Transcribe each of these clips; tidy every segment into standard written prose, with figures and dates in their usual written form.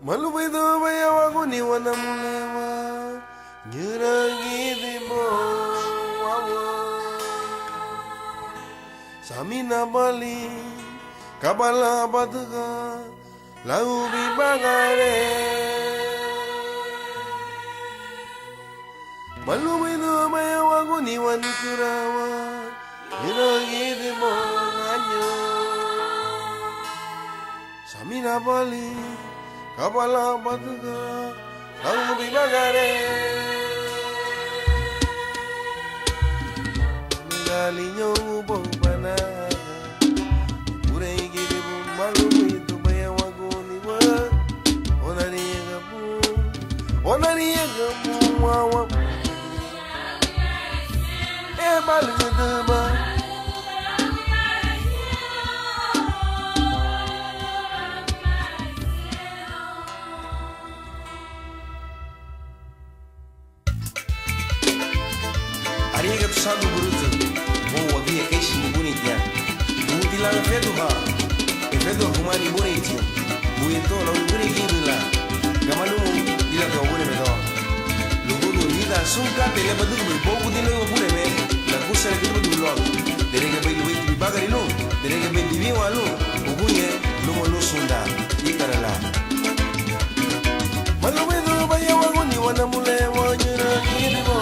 Malubedo baya wago ni wanamulewa Nyurangi dimo wawo Samina bali Kabala batuga Lau bibagare Malubedo baya wago ni wanukurawa Nyurangi dimo anyo Samina bali Kabala batuga Lau bibagare Galinyo ubong panaga Uray gilibu malumu ito baya wago ni wa Onariya gabu wawa Baligidaba Ariga tu sandu burutu Mo wagi keishi ni bunitia Buti la fedu ha Fedu kumani bunitia Buito la ubuni gibila Gamalumu dila ka ubuni medo Lugulu nida sunka tele badu me bogu dile ubuni me La kusa le kibu dulo Derege be luwe tibi bagari no Derege be divi walu Ubunye lumo lu sunda Ikarala Malubedo baya waguni wanamule wanyura kiribo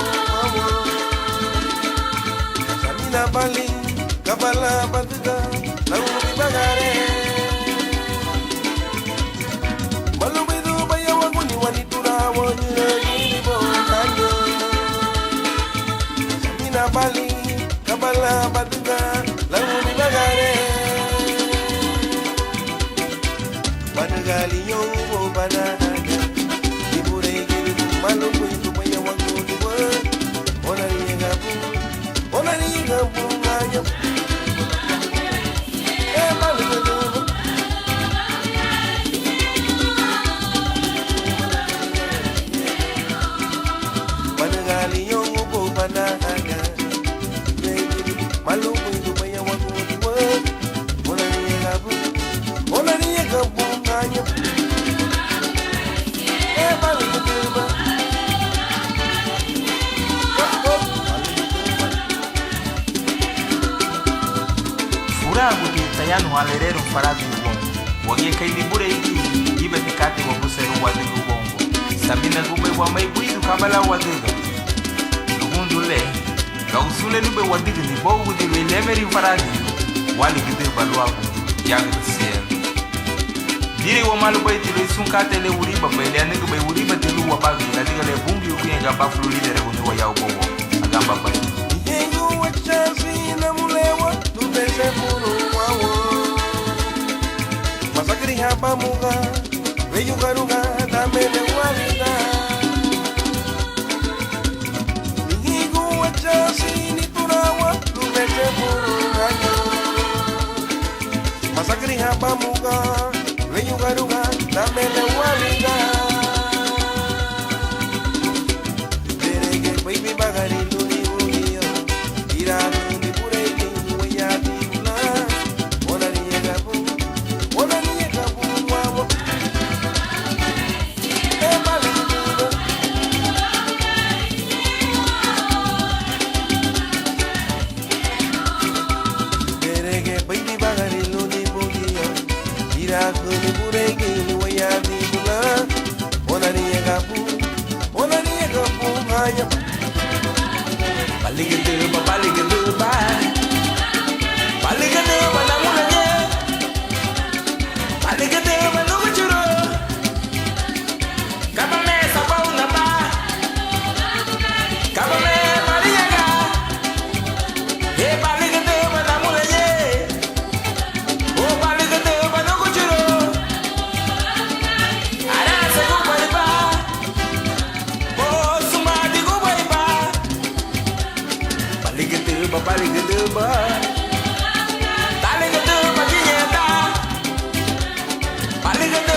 Bali, Kabala batuga, Lau bibagare Malubedo baya waguni wanitura wanyura gilibo kanyo Samina bali, Kabala batuga, Lau bibagare Banagali yongo banana Ibure gilibo malubedo baya waguni Onari gabu Onari gabu ngayo Baligidaba Banagali yongo bo banaga Malumu ito baya wago diwa Onari gabu ngayo Baligidaba Furago que tayano alerero farado no bongo. Wage kai ni bure iki ibe tikate wa busero wa de bongo. Sabina gube wa mai buidu kabala wa de. Lugundule. Gausule nube wa de ni bogu de lemeri farado. Wali gide balwa yang sel. Dire wa malu bai tilo sunkate le uri ba bai le ne gube uri ba tilo wa ba la diga le bungi ku nga ba fluli de ko wa ya bogo. Agamba bai. Yengu wa chasi na mulewa Tubese puru wawo Masakri hapa muga Veyu garuga Damele walida Yengu wa chasi ni turawa Tubese puru wawo Masakri hapa muga Veyu garuga Damele walida Derege baby bagari luni uniyo Irano ni pure ni waya tibula Onari gabu wawo Baligidaba Derege baby bagari luni uniyo Irano ni pure ni waya tibula Onari gabu ngayo Baligidaba Baligidaba na mulanye Baligidaba no churo Kabame sabau na ba Kabame mariaga He baligidaba na mulanye Oh baligidaba no churo Ara se go ba Oh sumadi go ba Baligidaba Baligidaba Baligidaba